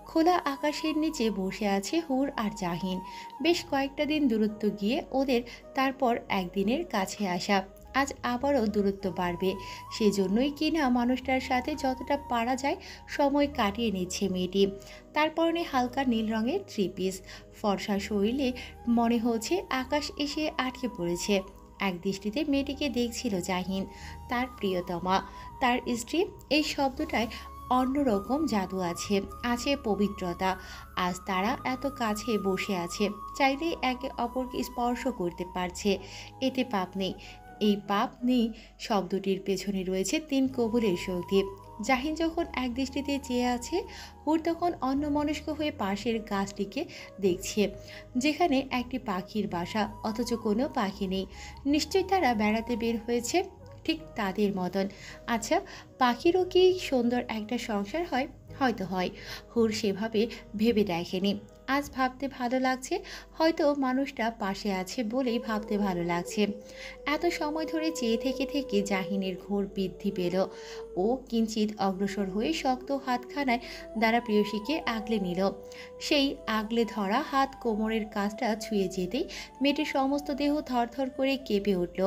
খোলা আকাশের নিচে বসে আছে হুর আর জাহিন। বেশ কয়েকটা দিন দূরত্ব গিয়ে ওদের তারপর একদিনের কাছে আসা। আজ আবারও দূরত্ব বাড়বে, সেজন্যই কিনা মানুষটার সাথে যতটা পারা যায় সময় কাটিয়ে নিচ্ছে মেয়েটি। তার পরনে হালকা নীল রঙের থ্রি পিস, ফর্সা শরীরে মনে হচ্ছে আকাশ এসে আটকে পড়েছে। এক দৃষ্টিতে মেয়েটিকে দেখছিল জাহিন, তার প্রিয়তমা, তার স্ত্রী। এই শব্দটায় অন্যরকম জাদু আছে, আছে পবিত্রতা। আজ তারা এত কাছে বসে আছে, চাইলেই একে অপরকে স্পর্শ করতে পারছে। এতে পাপ নেই। এই পাপ নেই শব্দটির পেছনে রয়েছে তিন কবুলের শক্তি। জাহিন যখন এক দৃষ্টিতে চেয়ে আছে, হুর তখন অন্যমনস্ক হয়ে পাশের গাছটিকে দেখছে, যেখানে একটি পাখির বাসা, অথচ কোনো পাখি নেই। নিশ্চয়ই তারা বেড়াতে বের হয়েছে, ঠিক তাদের মতন। আচ্ছা, পাখিরও কি সুন্দর একটা সংসার হয়? হয়তো হয়, হুর সেভাবে ভেবে দেখেনি। আজ ভাবতে ভালো লাগছে, হয়তো মানুষটা পাশে আছে বলেই ভাবতে ভালো লাগছে। এত সময় ধরে চেয়ে থেকে থেকে জাহিনের ঘোর বৃদ্ধি পেল। ও কিঞ্চিত অগ্রসর হয়ে শক্ত হাতখানায় দ্বারা প্রেয়সীকে আগলে নিল। সেই আগলে ধরা হাত কোমরের কাজটা ছুঁয়ে যেতেই মেয়েটির সমস্ত দেহ থরথর করে কেঁপে উঠল।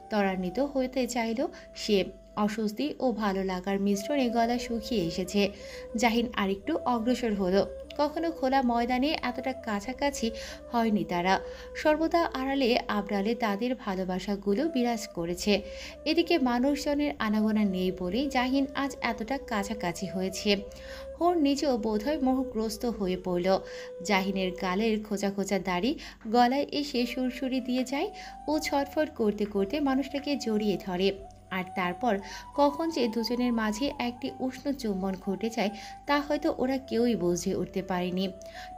ত্বরান্বিত হতে চাইল সে। অস্বস্তি ও ভালো লাগার মিশ্রণে গলা শুকিয়ে এসেছে। জাহিন আরেকটু অগ্রসর হলো। কখনো খোলা ময়দানে এতটা কাছাকাছি হয়নি তারা। সর্বদা আড়ালে আবড়ালে তাদের ভালোবাসাগুলো বিরাজ করেছে। এদিকে মানুষজনের আনাগোনা নেই বলেই জাহিন আজ এতটা কাছাকাছি হয়েছে। ওর নিজেও বোধহয় মোহগ্রস্ত হয়ে পড়ল। জাহিনের গালের খোঁচা খোঁচা দাড়ি গলায় এসে সুরসুরি দিয়ে যায়। ও ছটফট করতে করতে মানুষটাকে জড়িয়ে ধরে। আর তারপর কখন যে দুজনের মাঝে একটি উষ্ণ চুম্বন ঘটে যায় তা হয়তো ওরা কেউই বুঝে উঠতে পারেনি।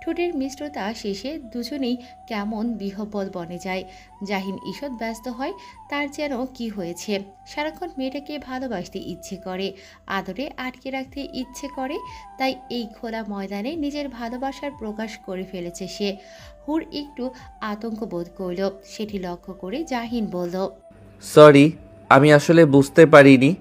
ঠোঁটের মিষ্টতা শেষে দুজনেই কেমন বিহ্বল বনে যায়। জাহিন ঈষৎ ব্যস্ত হয়, তার যেন কি হয়েছে। সারাক্ষণ মেয়েটাকে ভালোবাসতে ইচ্ছে করে, আদরে আটকে রাখতে ইচ্ছে করে। তাই এই খোলা ময়দানে নিজের ভালোবাসার প্রকাশ করে ফেলেছে সে। হুর একটু আতঙ্ক বোধ করল, সেটি লক্ষ্য করে জাহিন বলল, সরি, আমি আসলে বুঝতে পারিনি।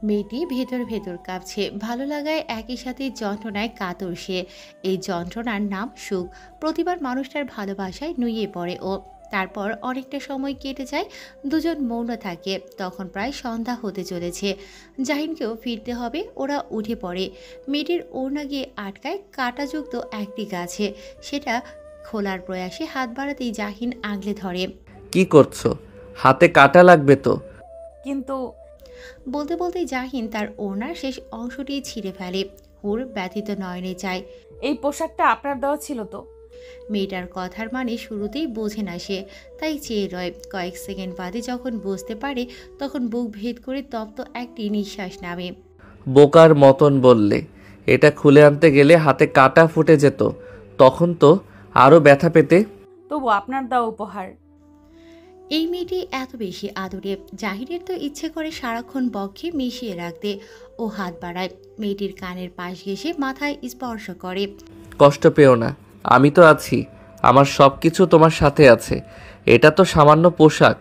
মেয়েটি ভেতর ভেতর কাঁপছে, ভালো লাগায় একই সাথে যন্ত্রণায় কাতর সে। এই যন্ত্রণার নাম সুখ। প্রতিবার মানুষটার ভালোবাসায় নুয়ে পড়ে ও। তারপর অনেকটা সময় কেটে যায়, দুজন মৌন থাকে। তখন প্রায় সন্ধ্যা হতে চলেছে, জাহিনকেও ফিরতে হবে। ওরা উঠে পড়ে। মেয়েটির ওড়না গিয়ে আটকায় কাঁটাযুক্ত একটি গাছে। সেটা খোলার প্রয়াসে হাত বাড়াতেই জাহিন আগলে ধরে। কি করছো? হাতে কাটা লাগবে তো। কিন্তু বলতে বলতেই জাহিন তার ওড়নার শেষ অংশটি ছিঁড়ে ফেলে। হুর ব্যথিত নয়নে চায়। এই পোশাকটা আপনার দেওয়া ছিল তো? মেয়েটার কথার মানে শুরুতেই বোঝে না সে, তাই চেয়ে রয়। কয়েক সেকেন্ড বাদে যখন বুঝতে পারে, তখন বুক ভেদ করে তপ্ত একটি নিঃশ্বাস নামে। বোকার মতন বললে। এটা খুলে আনতে গেলে হাতে কাটা ফুটে যেত, তখন তো আরও ব্যথা পেতে। তবু আপনার দেওয়া উপহার। এই মেয়েটি এত বেশি আদরে, জাহিরের তো ইচ্ছে করে সারাক্ষণ বক্ষে মিশিয়ে রাখতে। ও হাত বাড়ায়, মেয়েটির কানের পাশ ঘেঁষে মাথায় স্পর্শ করে। কষ্ট পেও না, আমি তো আছি। আমার সব কিছু তোমার সাথে আছে। এটা তো সামান্য পোশাক।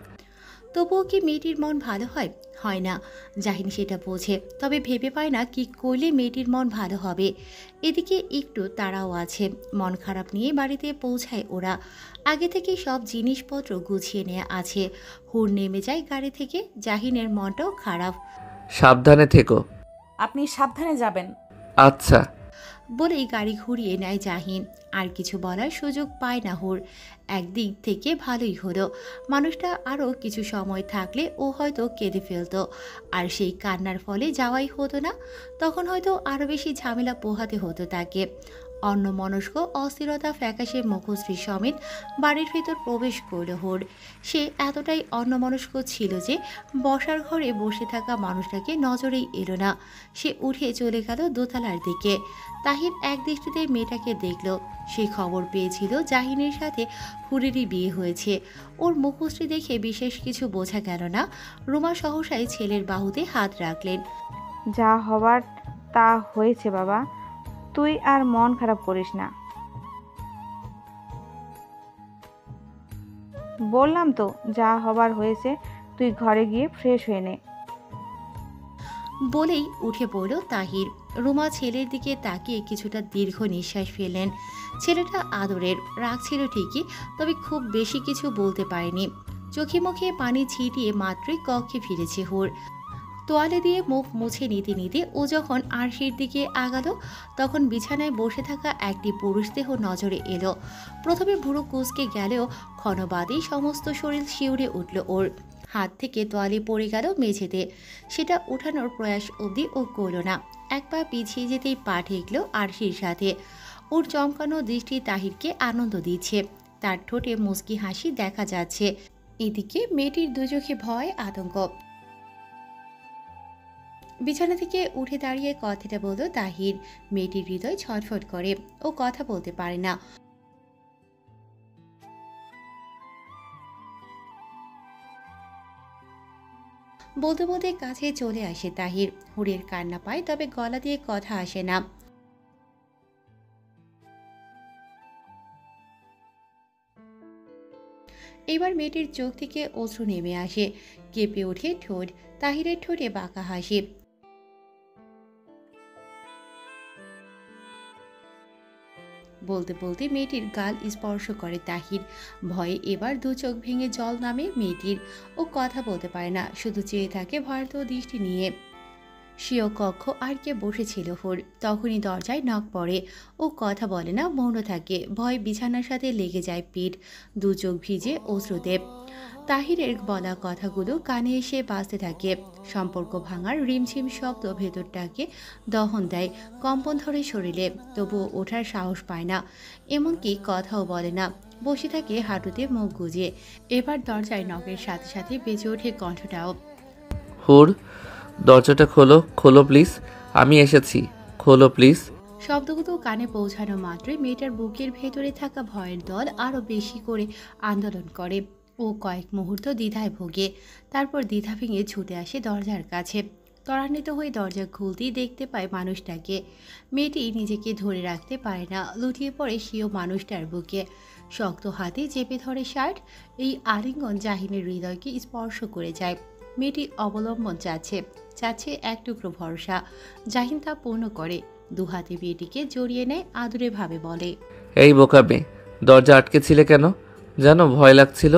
তবুও কি মেয়েটির মন ভালো হয়? হয় না। জাহিন সেটা বোঝে, তবে ভেবে পায় না কি করলে মেয়েটির মন ভালো হবে। এদিকে একটু তাড়াও আছে। মন খারাপ নিয়ে বাড়িতে পৌঁছায় ওরা। আগে থেকে সব জিনিসপত্র গুছিয়ে নেওয়া আছে। হুড় নেমে যায় গাড়ি থেকে। জাহিনের মনটাও খারাপ। সাবধানে থেকো। আপনি সাবধানে যাবেন। আচ্ছা। বলেই গাড়ি ঘুরিয়ে নেয় জাহিন। আর কিছু বলার সুযোগ পায় না হুর। একদিক থেকে ভালোই হলো, মানুষটা আরও কিছু সময় থাকলে ও হয়তো কেঁদে ফেলতো। আর সেই কান্নার ফলে যাওয়াই হতো না। তখন হয়তো আরও বেশি ঝামেলা পোহাতে হতো তাকে। অন্যমনস্ক অস্থিরতা ফ্যাকাশে মুখশ্রী সমেত বাড়ির ভেতর প্রবেশ করল হুর। সে এতটাই অন্যমনস্ক ছিল যে বসার ঘরে বসে থাকা মানুষটাকে নজরেই এলো না। সে উঠে চলে গেল দোতলার দিকে। তাহির এক দৃষ্টিতে মেয়েটাকে দেখল। সে খবর পেয়েছিল জাহিনের সাথে হুরেরই বিয়ে হয়েছে। ওর মুখশ্রী দেখে বিশেষ কিছু বোঝা গেল না। রুমা সহসাই ছেলের বাহুতে হাত রাখলেন। যা হবার তা হয়েছে বাবা, তুই আর মন খারাপ করিস না। বললাম তো যা হবার হয়েছে, তুই ঘরে গিয়ে ফ্রেশ হয়ে নে। বলেই উঠে পড়ল তাহির। রুমা ছেলের দিকে তাকিয়ে কিছুটা দীর্ঘ নিঃশ্বাস ফেললেন। ছেলেটা আদরের, রাগ ছিল ঠিকই, তবে খুব বেশি কিছু বলতে পারেনি। চোখে মুখে পানি ছিটিয়ে মাত্রই কক্ষে ফিরেছে হুর। তোয়ালে দিয়ে মুখ মুছে নিতে নিতে ও যখন আরশির দিকে আগালো, তখন বিছানায় বসে থাকা একটি পুরুষ দেহ নজরে এলো। প্রথমে ভুরু কুঁচকে গেলেও ক্ষণবাদেই সমস্ত শরীর শিউরে উঠল ওর। হাত থেকে তোয়ালে পড়ে গেল মেঝেতে। সেটা উঠানোর প্রয়াস অবধি ও করল না। এক পা পিছিয়ে যেতেই পা ঠেকল আরশির সাথে। ওর চমকানো দৃষ্টি তাহিরকে আনন্দ দিচ্ছে। তার ঠোঁটে মুচকি হাসি দেখা যাচ্ছে। এদিকে মেয়েটির দুচোখে ভয়, আতঙ্ক। বিছানা থেকে উঠে দাঁড়িয়ে কথাটা বলল তাহির। মেয়েটির হৃদয় ছটফট করে, ও কথা বলতে পারে না। বলতে বলতে কাছে চলে আসে তাহির। হুরের কান্না পায়, তবে গলা দিয়ে কথা আসে না। এবার মেয়েটির চোখ থেকে অশ্রু নেমে আসে। কেঁপে ওঠে ঠোঁট। তাহিরের ঠোঁটে বাঁকা হাসি। বলতে বলতে মেয়েটির গাল স্পর্শ করে তাহির। ভয়ে এবার দু চোখ ভেঙে জল নামে মেয়েটির। ও কথা বলতে পারে না, শুধু চেয়ে থাকে ভয়ার্ত দৃষ্টি নিয়ে। সেও কক্ষ আর কে বসেছিল হুর। তখনই দরজায় নখ পড়ে। ও কথা বলে না, মৌন থাকে। ভয় বিছানার সাথে লেগে যায় পিঠ। দু চোখ ভিজে অশ্রুতে। তাহিরের বলা কথাগুলো কানে এসে বাজতে থাকে। সম্পর্ক ভাঙার রিমঝিম শব্দ ভেতরটাকে দহন দেয়, কম্পন ধরে শরীরে। তবুও ওঠার সাহস পায় না, এমনকি কথাও বলে না। বসে থাকে হাঁটুতে মুখ গুজে। এবার দরজায় নখের সাথে সাথে বেজে ওঠে কণ্ঠটাও। হুর, দরজাটা খোলো, খোলো প্লিজ, আমি এসেছি, খোলো প্লিজ। শব্দগুলো কানে পৌঁছানো মাত্রই মেয়েটার বুকের ভেতরে থাকা ভয়ের দল আরো বেশি করে আন্দোলন করে। ও কয়েক মুহূর্ত দ্বিধায় ভোগে। তারপর দ্বিধা ভেঙে ছুটে আসে দরজার কাছে। ত্বরান্বিত হয়ে দরজা খুলতেই দেখতে পায় মানুষটাকে। মেয়েটি নিজেকে ধরে রাখতে পারে না, লুটিয়ে পড়ে সেও মানুষটার বুকে। শক্ত হাতে চেপে ধরে শার্ট। এই আলিঙ্গন জাহিনের হৃদয়কে স্পর্শ করে যায়। মেয়েটি অবলম্বন চাচ্ছে এক টুকরো ভরসা। জাহিন তা পূর্ণ করে। দুহাতে মেয়েটিকে জড়িয়ে নেয়, আদুরে ভাবে বলে, এই বোকা মেয়ে, দরজা আটকে ছিলে কেন? জানো ভয় লাগছিল।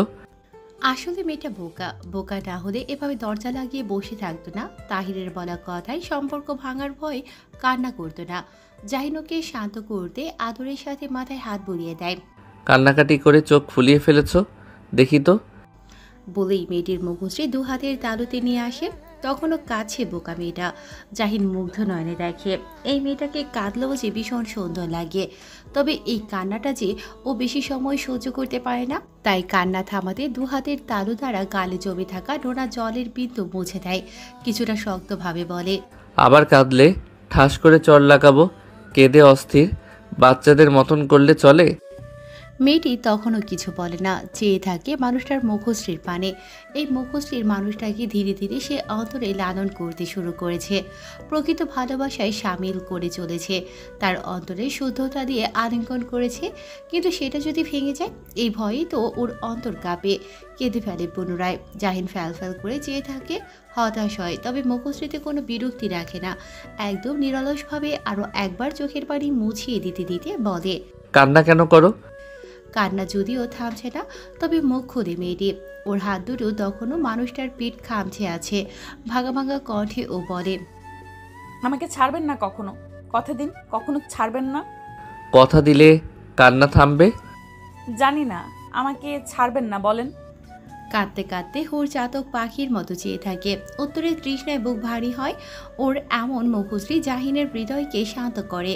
আসলে মেয়েটা বোকা। বোকা না হলে এভাবে দরজা লাগিয়ে বসে থাকতো না। তাহিরের বলা কথায় সম্পর্ক ভাঙার ভয়ে কান্না করতো না। জাহিনকে শান্ত করতে আদরের সাথে মাথায় হাত বুলিয়ে দেয়। কান্নাকাটি করে চোখ ফুলিয়ে ফেলেছো, দেখি তো। বলেই মেয়েটির মুখশ্রী দু হাতের তালুতে নিয়ে আসে। তখনও কাছে বোকা মেয়েটা। জাহিন মুগ্ধ নয়নে দেখে। এই মেয়েটাকে কাঁদলেও যে ভীষণ সুন্দর লাগে। তবে এই কান্নাটা যে ও বেশি সময় সহ্য করতে পারে না। তাই কান্না থামাতে দু হাতের তালু দ্বারা গালে জমে থাকা নোনা জলের বিন্দু মুছে দেয়। কিছুটা শক্তভাবে বলে, আবার কাঁদলে ঠাস করে চড় লাগাবো। কেঁদে অস্থির বাচ্চাদের মতন করলে চলে? মেয়েটি তখনও কিছু বলে না, চেয়ে থাকে মানুষটার মুখশ্রীর পানে। এই মুখশ্রীর মানুষটাকে ধীরে ধীরে সে অন্তরে লালন করতে শুরু করেছে। প্রকৃত ভালোবাসায় সামিল করে চলেছে। তার অন্তরে শুদ্ধতা দিয়ে আলিঙ্গন করেছে। কিন্তু সেটা যদি ভেঙে যায়, এই ভয়েই তো ওর অন্তর কাঁপে। কেঁদে ফেলে পুনরায়। জাহিন ফ্যাল ফ্যাল করে চেয়ে থাকে, হতাশ হয়, তবে মুখশ্রীতে কোনো বিরক্তি রাখে না। একদম নিরলসভাবে আরও একবার চোখের পানি মুছিয়ে দিতে দিতে বলে, কান্না কেন করো? কান্না যদিও থামছে না, তবে মুখ খুলে মেয়েটি। ওর হাত দুটো তখনও মানুষটার পিঠ খামছে আছে। ভাঙা ভাঙা কণ্ঠে ও বলে, আমাকে ছাড়বেন না কখনো, কথা দিন কখনো ছাড়বেন না। কথা দিলে কান্না থামবে? জানি না, আমাকে ছাড়বেন না বলেন। কাঁদতে কাঁদতে হুর চাতক পাখির মতো চেয়ে থাকে। উত্তরে তৃষ্ণায় বুক ভারী হয়। ওর এমন মুখশ্রী জাহিনের হৃদয়কে শান্ত করে।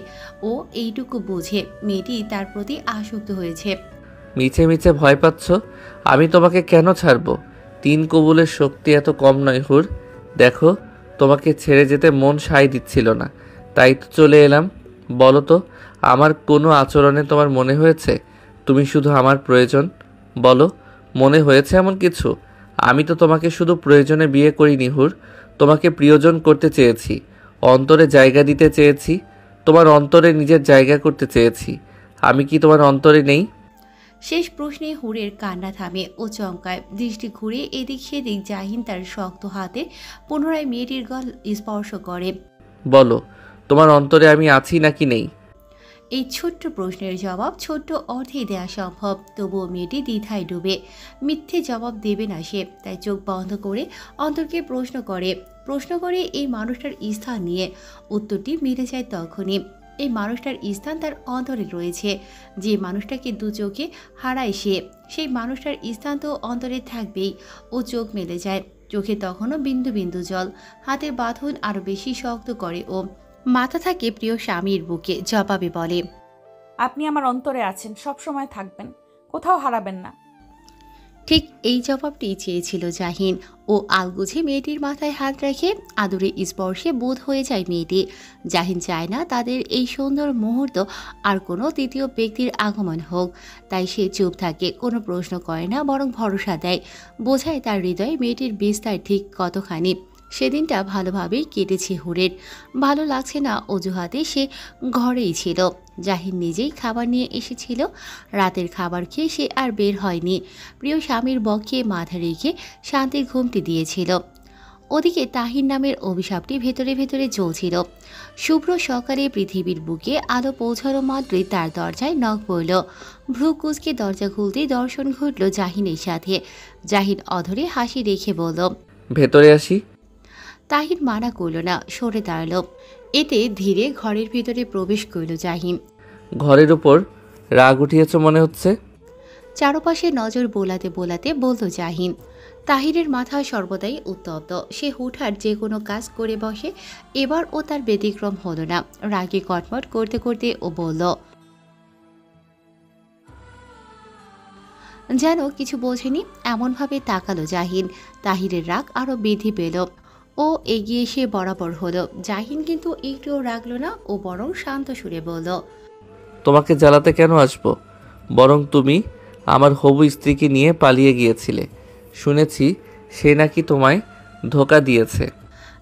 ও এইটুকু বোঝে মেয়েটি তার প্রতি আসক্ত হয়েছে। মিছে মিছে ভয় পাচ্ছ? আমি তোমাকে কেন ছাড়বো? 3 কবুলের শক্তি এত কম নয় হুর। দেখো, তোমাকে ছেড়ে যেতে মন সায় দিচ্ছিল না, তাই তো চলে এলাম। বলো তো, আমার কোনো আচরণে তোমার মনে হয়েছে তুমি শুধু আমার প্রয়োজন? বলো, মনে হয়েছে এমন কিছু? আমি তো তোমাকে শুধু প্রয়োজনে বিয়ে করিনি হুর, তোমাকে প্রিয়জন করতে চেয়েছি, অন্তরে জায়গা দিতে চেয়েছি, তোমার অন্তরে নিজের জায়গা করতে চেয়েছি। আমি কি তোমার অন্তরে নেই? শেষ প্রশ্নে হুরের কান্না থামে। ও চমকায়। দৃষ্টি ঘুরে এদিক সেদিক। জাহিন তার শক্ত হাতে পুনরায় মেয়েটির গল স্পর্শ করে। বলো, তোমার অন্তরে আমি আছি নাকি নেই? এই ছোট্ট প্রশ্নের জবাব ছোট্ট অর্থেই দেওয়া সম্ভব, তবুও মেয়েটি দ্বিধায় ডুবে। মিথ্যে জবাব দেবে না সে, তাই চোখ বন্ধ করে অন্তরকে প্রশ্ন করে এই মানুষটার স্থান নিয়ে। উত্তরটি মিলে যায় তখনই। এই মানুষটার স্থান তার অন্তরে রয়েছে। যে মানুষটাকে দু চোখে হারায় সে, সেই মানুষটার স্থান তো অন্তরে থাকবেই। ও চোখ মেলে যায়, চোখে তখনও বিন্দু বিন্দু জল। হাতের বাঁধন আরো বেশি শক্ত করে ও। মাথা থাকে প্রিয় স্বামীর বুকে, জবাবে বলে, আপনি আমার অন্তরে আছেন, সব সময় থাকবেন, কোথাও হারাবেন না। ঠিক এই জবাবটি চেয়েছিল জাহিন। ও আলগুছে মেয়েটির মাথায় হাত রেখে আদরে স্পর্শে বোধ হয়ে যায় মেয়েটি। জাহিন চায় না তাদের এই সুন্দর মুহূর্ত আর কোনো তৃতীয় ব্যক্তির আগমন হোক, তাই সে চুপ থাকে, কোনো প্রশ্ন করে না, বরং ভরসা দেয়। বোঝায় তার হৃদয়ে মেয়েটির বিস্তার ঠিক কতখানি। সেদিনটা ভালোভাবেই কেটেছে হুরের। ভালো লাগছে না অজুহাতে সে ঘরেই ছিল। জাহিন নিজেই খাবার নিয়ে এসেছিল। রাতের খাবার খেয়ে সে আর বের হয়নি। প্রিয় স্বামীর বক্ষে মাথা রেখে শান্তির ঘুমটি দিয়েছিল। ওদিকে তাহির নামের অভিশাপটি ভেতরে ভেতরে চলছিল। শুভ্র সকালে পৃথিবীর বুকে আলো পৌঁছানো মাত্রই তার দরজায় নখ পড়ল। ভ্রু কুঁচকে দরজা খুলতেই দর্শন ঘটল জাহিনের সাথে। জাহিন অধরে হাসি রেখে বলল, ভেতরে আসি? তাহির মানা করল না, সরে দাঁড়াল। এতে ধীরে ঘরের ভিতরে প্রবেশ করল জাহিন। ঘরের উপর রাগ উঠিয়েছ মনে হচ্ছে। চারপাশে নজর বোলাতে বোলাতে বলল জাহিন। তাহিরের মাথা সর্বদাই উত্তপ্ত, সে হুটহাট যে কোনো কাজ করে বসে। এবার ও তার ব্যতিক্রম হলো না। রাগে কটমট করতে করতে ও বলল, যেন কিছু বোঝেনি এমনভাবে তাকালো জাহিন। তাহিরের রাগ আরো বৃদ্ধি পেল। ও এগিয়ে এসে বরাবর হলো। জাহিন কিন্তু একটুও রাগল না, ও বরং শান্ত সুরে বলল, তোমাকে জ্বালাতে কেন আসবো? বরং তুমি আমার হবু স্ত্রীকে নিয়ে পালিয়ে গিয়েছিলে। শুনেছি সে নাকি তোমায় ধোঁকা দিয়েছে।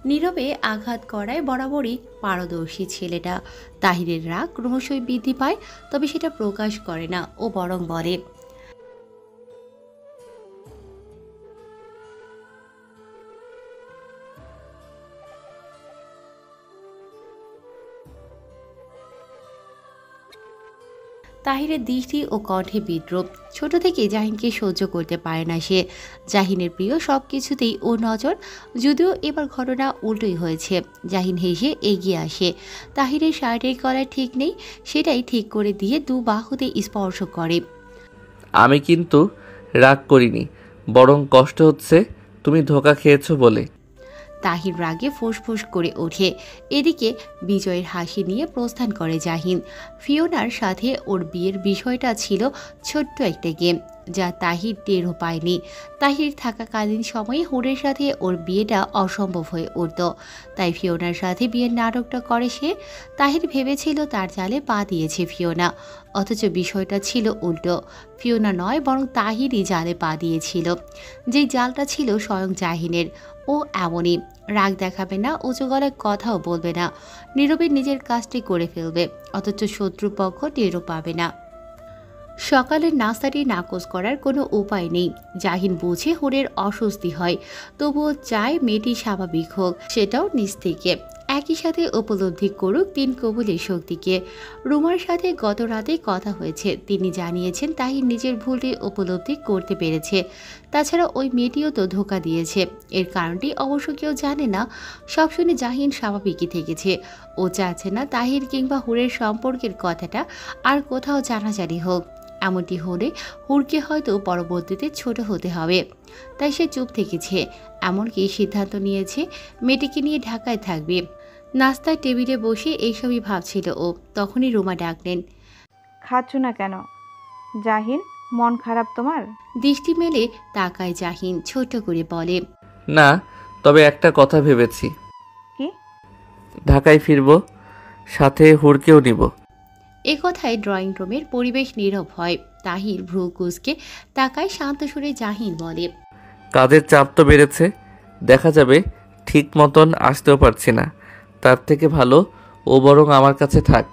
নীরবে আঘাত করায় বরাবরই পারদর্শী ছেলেটা। তাহিরের রাগ ক্রমশই বৃদ্ধি পায়, তবে সেটা প্রকাশ করে না। ও বরং বলে, তাহিরের দৃষ্টি ও কণ্ঠে বিদ্রুপ। ছোট থেকে জাহিনকে সহ্য করতে পারে না সে। জাহিনের প্রিয় সব কিছুতেই ও নজর। যদিও এবার ঘটনা উল্টোই হয়েছে। জাহিন হেসে এগিয়ে আসে। তাহিরের শার্টের গলার ঠিক নেই, সেটাই ঠিক করে দিয়ে দু বাহুতে স্পর্শ করে। আমি কিন্তু রাগ করিনি, বরং কষ্ট হচ্ছে তুমি ধোঁকা খেয়েছো বলে। তাহির রাগে ফুসফুস করে ওঠে। এদিকে বিজয়ের হাসি নিয়ে প্রস্থান করে জাহিন। ফিওনার সাথে ওর বিয়ের বিষয়টা ছিল ছোট্ট একটা গেম, যা তাহির টেরও পায়নি। তাহির থাকাকালীন সময়ে হুরের সাথে ওর বিয়েটা অসম্ভব হয়ে উঠত। তাই ফিওনার সাথে বিয়ের নাটকটা করে সে। তাহির ভেবেছিল তার জালে পা দিয়েছে ফিওনা, অথচ বিষয়টা ছিল উল্টো। ফিওনা নয়, বরং তাহিরই জালে পা দিয়েছিল। যেই জালটা ছিল স্বয়ং জাহিনের। ও এমনই, রাগ দেখাবে না, উঁচু গলায় কথাও বলবে না, নীরবে নিজের কাজটি করে ফেলবে, অথচ শত্রুপক্ষ টেরও পাবে না। সকালের নাস্তাটি নাকচ করার কোনো উপায় নেই। জাহিন বুঝে হুরের অস্বস্তি হয়, তবুও চায় মেয়েটি স্বাভাবিক হোক, সেটাও নিজ থেকে। একই সাথে উপলব্ধি করুক তিন কবুলের শক্তিকে। রুমার সাথে গত রাতে কথা হয়েছে, তিনি জানিয়েছেন তাহির নিজের ভুলটি উপলব্ধি করতে পেরেছে। তাছাড়া ওই মেয়েটিও তো ধোঁকা দিয়েছে, এর কারণটি অবশ্য কেউ জানে না। সব শুনে জাহিন স্বাভাবিকই থেকেছে। ও চাচ্ছে না তাহির কিংবা হুরের সম্পর্কের কথাটা আর কোথাও জানাজানি হোক। এমনটি হলে হুরকে হয়তো পরবর্তীতে ছোট হতে হবে। তাই সে চুপ থেকেছে, এমনকি সিদ্ধান্ত নিয়েছে মেয়েটিকে নিয়ে ঢাকায় থাকবে। নাস্তার টেবিলে বসে এইসবই ভাবছিল ও, তখনই রুমা ডাকলেন। খাচ্ছ না কেন জাহিন? মন খারাপ তোমার? দৃষ্টি মেলে তাকায় জাহিন, ছোট করে বলে, না, তবে একটা কথা ভেবেছি। কি? ঢাকায় ফিরবো, সাথে হুড়কেও নিব। এ কথায় ড্রয়িং রুমের পরিবেশ নীরব হয়। তাহির ভ্রু কুঁচকে তাকায় শান্ত সুরে। জাহিন বলে, কাজের চাপ তো বেড়েছে, দেখা যাবে ঠিক মতন আসতেও পারছি না। তার থেকে ভালো ও বরং আমার কাছে থাক।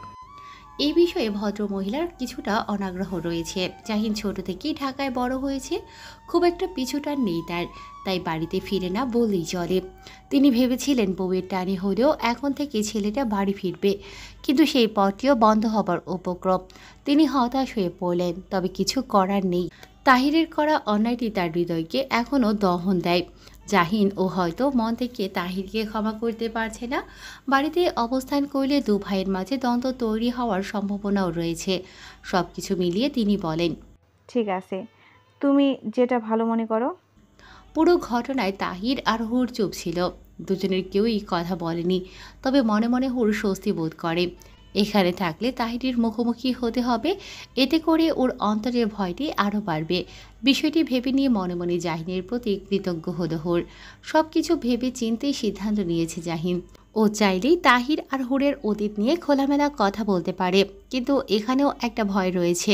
এই বিষয়ে ভদ্রমহিলার কিছুটা অনাগ্রহ রয়েছে। জাহিন ছোট থেকেই ঢাকায় বড় হয়েছে, খুব একটা পিছুটান নেই তার, তাই বাড়িতে ফিরে না বললেই চলে। তিনি ভেবেছিলেন বউয়ের টানে হলেও এখন থেকে ছেলেটা বাড়ি ফিরবে, কিন্তু সেই পথটিও বন্ধ হবার উপক্রম। তিনি হতাশ হয়ে পড়লেন, তবে কিছু করার নেই। তাহিরের করা অন্যায়টি তার হৃদয়কে এখনও দহন দেয়। জাহিন ও হয়তো মন থেকে তাহিরকে ক্ষমা করতে পারছে না। বাড়িতে অবস্থান করলে দু ভাইয়ের মাঝে দ্বন্দ্ব তৈরি হওয়ার সম্ভাবনাও রয়েছে। সব কিছু মিলিয়ে তিনি বলেন, ঠিক আছে, তুমি যেটা ভালো মনে করো। পুরো ঘটনায় তাহির আর হুর চুপ ছিল। দুজনের কেউই কথা বলেনি, তবে মনে মনে হুর স্বস্তি বোধ করে। এখানে থাকলে তাহিরের মুখোমুখি হতে হবে, এতে করে ওর অন্তরের ভয়টি আরও বাড়বে। বিষয়টি ভেবে নিয়ে মনে মনে জাহিনের প্রতি কৃতজ্ঞ হলো হুর। সব কিছু ভেবে চিন্তেই সিদ্ধান্ত নিয়েছে জাহিন। ও চাইলেই তাহির আর হুরের অতীত নিয়ে খোলামেলা কথা বলতে পারে, কিন্তু এখানেও একটা ভয় রয়েছে।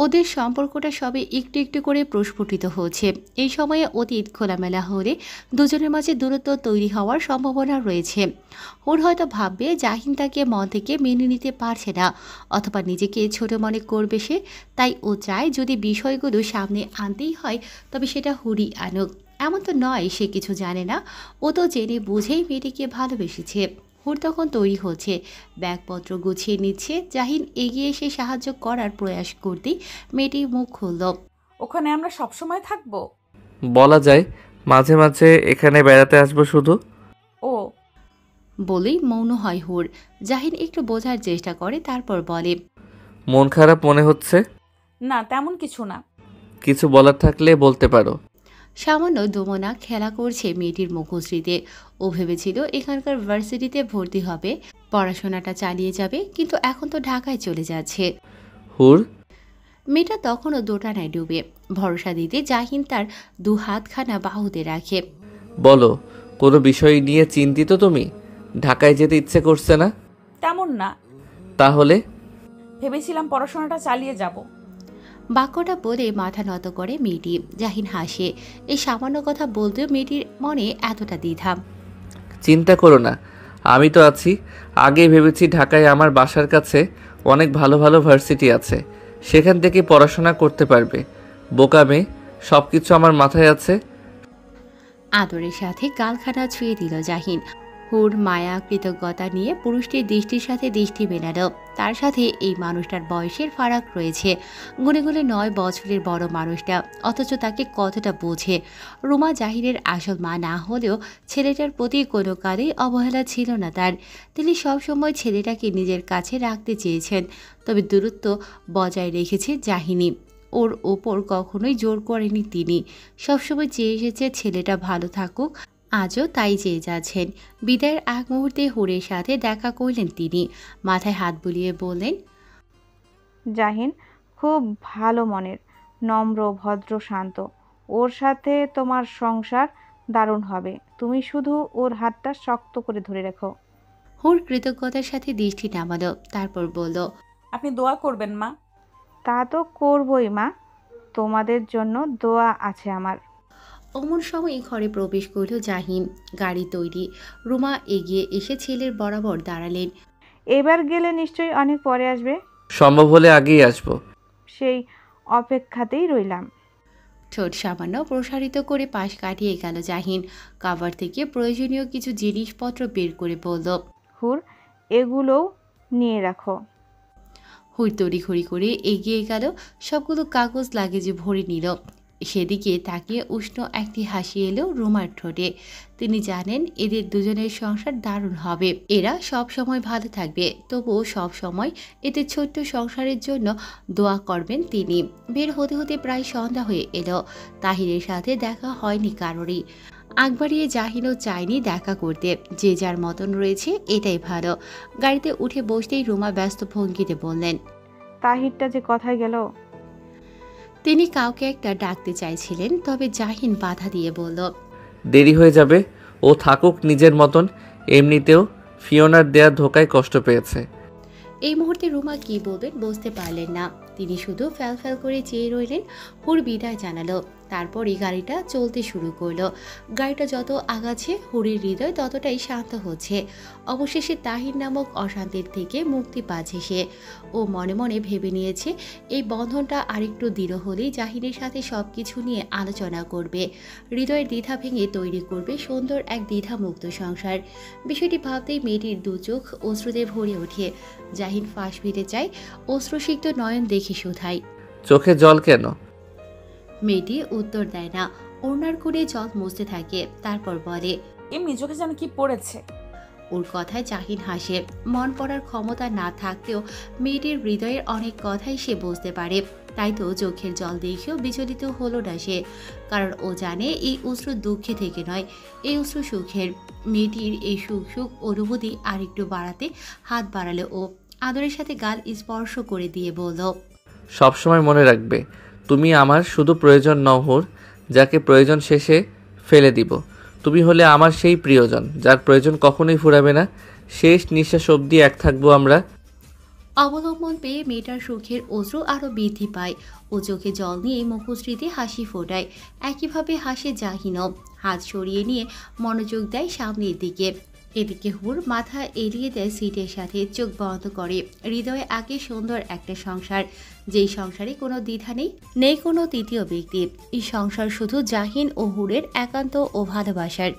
ওদের সম্পর্কটা সবে একটু একটু করে প্রস্ফুটিত হচ্ছে। এই সময়ে অতীত খোলামেলা হলে দুজনের মাঝে দূরত্ব তৈরি হওয়ার সম্ভাবনা রয়েছে। ওর হয়তো ভাববে জাহিন তাকে মন থেকে মেনে নিতে পারছে না, অথবা নিজেকে ছোট মনে করবে সে। তাই ও চায় যদি বিষয়গুলো সামনে আনতেই হয় তবে সেটা হুরই আনুক। এমন তো নয় সে কিছু জানে না, ও তো জেনে বুঝেই মেয়েটিকে ভালোবেসেছে। হুর তখন তৈরি হচ্ছে, ব্যাগপত্র গুছিয়ে নিচ্ছে। জাহিন এগিয়ে এসে সাহায্য করার প্রয়াস করতেই মেয়েটি মুখ খুলল। ওখানে আমরা সবসময় থাকবো? বলা যায় মাঝে মাঝে এখানে বেড়াতে আসবো শুধু। ও, বলেই মৌন হয় হুর। জাহিন একটু বোঝার চেষ্টা করে, তারপর বলে, মন খারাপ মনে হচ্ছে? না তেমন কিছু না। কিছু বলার থাকলে বলতে পারো। সামান্য দোমনা খেলা করছে মেয়েটির মুখশ্রীতে। ও ভেবেছিল এখানকার ভার্সিটিতে ভর্তি হবে, পড়াশোনাটা চালিয়ে যাবে, কিন্তু এখন তো ঢাকায় চলে যাচ্ছে। হুর, মেয়েটা তখনও দোটানায় ডুবে। ভরসা দিতে জাহিন তার দু হাতখানা বাহুতে রাখে। বলো, কোনো বিষয় নিয়ে চিন্তিত তুমি? ঢাকায় যেতে ইচ্ছে করছে না? তেমন না, তাহলে? ভেবেছিলাম পড়াশোনাটা চালিয়ে যাব। বাক্যটা বলে মাথা নত করে মেয়েটি। জাহিন হাসে। এই সামান্য কথা বলতেও মেয়েটির মনে এতটা দ্বিধা। চিন্তা করো না, আমি তো আছি। আগেই ভেবেছি ঢাকায় আমার বাসার কাছে অনেক ভালো ভালো ভার্সিটি আছে, সেখান থেকে পড়াশোনা করতে পারবে। বোকা মেয়ে, সব কিছু আমার মাথায় আছে। আদরের সাথে গালখানা ছুঁয়ে দিল জাহিন। হুর মায়া কৃতজ্ঞতা নিয়ে পুরুষটির দৃষ্টির সাথে দৃষ্টি মেলালো। তার সাথে এই মানুষটার বয়সের ফারাক রয়েছে। গুনে গুনে 9 বছরের বড় মানুষটা, অথচ তাকে কতটা বোঝে। রুমা জাহিরের আসল মা না হলেও ছেলেটার প্রতি কোনো কালেই অবহেলা ছিল না তার। তিনি সবসময় ছেলেটাকে নিজের কাছে রাখতে চেয়েছেন, তবে দূরত্ব বজায় রেখেছে জাহিনী। ওর ওপর কখনোই জোর করেনি তিনি। সবসময় চেয়ে এসেছে ছেলেটা ভালো থাকুক, আজও তাই চেয়ে যাচ্ছেন। বিদায়ের আগ মুহূর্তে হুরের সাথে দেখা করলেন তিনি। মাথায় হাত বুলিয়ে বললেন, জাহিন খুব ভালো মনের, নম্র, ভদ্র, শান্ত। ওর সাথে তোমার সংসার দারুণ হবে। তুমি শুধু ওর হাতটা শক্ত করে ধরে রেখো। হুর কৃতজ্ঞতার সাথে দৃষ্টি নামালো, তারপর বলল, আপনি দোয়া করবেন মা। তা তো করবই মা, তোমাদের জন্য দোয়া আছে আমার। অমন সময় ঘরে প্রবেশ করল জাহিন। গাড়ি তৈরি। রুমা এগিয়ে এসে ছেলের বরাবর দাঁড়ালেন। এবার গেলে নিশ্চয়ই অনেক পরে আসবে। সম্ভব হলে আগেই আসবো। সেই অপেক্ষাতেই রইলাম। ঠোঁট সামান্য প্রসারিত করে পাশ কাটিয়ে গেল জাহিন। কাভার থেকে প্রয়োজনীয় কিছু জিনিসপত্র বের করে বলল, হুর, এগুলোও নিয়ে রাখো। হুই তড়িঘড়ি করে এগিয়ে গেল, সবগুলো কাগজ লাগেজে ভরে নিল। সেদিকে তাকিয়ে উষ্ণ একটি হাসি এলো রুমার ঠোঁটে। তিনি জানেন এদের দুজনের সংসার দারুণ হবে, এরা সব সময় ভালো থাকবে। তবুও সব সময় এদের ছোট্ট সংসারের জন্য দোয়া করবেন তিনি। বের হতে হতে প্রায় সন্ধ্যা হয়ে এলো। তাহিরের সাথে দেখা হয়নি কারোরই। আগ বাড়িয়ে জাহিনও চায়নি দেখা করতে, যে যার মতন রয়েছে, এটাই ভালো। গাড়িতে উঠে বসতেই রুমা ব্যস্ত ভঙ্গিতে বললেন, তাহিরটা যে কথায় গেল। তিনি কাউকে একটা ডাকতে চাইছিলেন, তবে জাহিন বাধা দিয়ে বলল, দেরি হয়ে যাবে, ও থাকুক নিজের মতন। এমনিতেও ফিওনার দেয়া ধোকায় কষ্ট পেয়েছে। এই মুহূর্তে রুমা কি বলবেন বুঝতে পারলেন না। তিনি শুধু ফ্যাল ফ্যাল করে চেয়ে রইলেন। হুর বিদায় জানালো। তারপরই গাড়িটা চলতে শুরু করলো। গাড়িটা যত আগাচ্ছে হুরের হৃদয় ততটাই শান্ত হচ্ছে। অবশেষে তাহির নামক অশান্তির থেকে মুক্তি পাচ্ছে সে। ও মনে মনে ভেবে নিয়েছে এই বন্ধনটা আরেকটু দৃঢ় হলেই জাহিনের সাথে সব কিছু নিয়ে আলোচনা করবে, হৃদয়ের দ্বিধা ভেঙে তৈরি করবে সুন্দর এক দ্বিধামুক্ত সংসার। বিষয়টি ভাবতেই মেয়েটির দু চোখ অশ্রুতে ভরে ওঠে। জাহিন ফাঁস ফিরে যায়, অশ্রুসিক্ত নয়ন দেখে শুধায়। চোখে জল কেন? মেয়েটি উত্তর দেয় না, ওড়নার কোণে জল মুছতে থাকে, তারপর বলে, এমনি চোখে যেন কি পড়েছে। ওর কথায় জাহিন হাসে। মন পড়ার ক্ষমতা না থাকলেও মেয়েটির হৃদয়ের অনেক কথাই সে বুঝতে পারে। তাই তো চোখের জল দেখেও বিচলিত হলো না সে, কারণ ও জানে এই অশ্রু দুঃখে থেকে নয়, এই অশ্রু সুখের। মেয়েটির এই সুখ সুখ অনুভূতি আরেকটু বাড়াতে হাত বাড়ালো ও, আদরের সাথে গাল স্পর্শ করে দিয়ে বলল, সবসময় মনে রাখবে তুমি আমার শুধু প্রয়োজন নও হুর, যাকে প্রয়োজন শেষে ফেলে দিব। তুমি হলে আমার সেই প্রিয়জন যার প্রয়োজন কখনোই ফুরাবে না। শেষ নিঃশ্বাস অবধি এক থাকবো আমরা। অবলম্বন পেয়ে মেয়েটার সুখের অশ্রু আরও বৃদ্ধি পায়। ও চোখে জল নিয়ে মুখশ্রীতে হাসি ফোটায়। একইভাবে হাসে জাহিনও, হাত সরিয়ে নিয়ে মনোযোগ দেয় সামনের দিকে। এদিকে হুর মাথা এড়িয়ে দেয় সিটের সাথে, চোখ বন্ধ করে। হৃদয়ে আগে সুন্দর একটা সংসার, যেই সংসারে কোনো দ্বিধা নেই, নেই কোনো তৃতীয় ব্যক্তি। এই সংসার শুধু জাহিন ও হুরের একান্ত ও ভালোবাসার।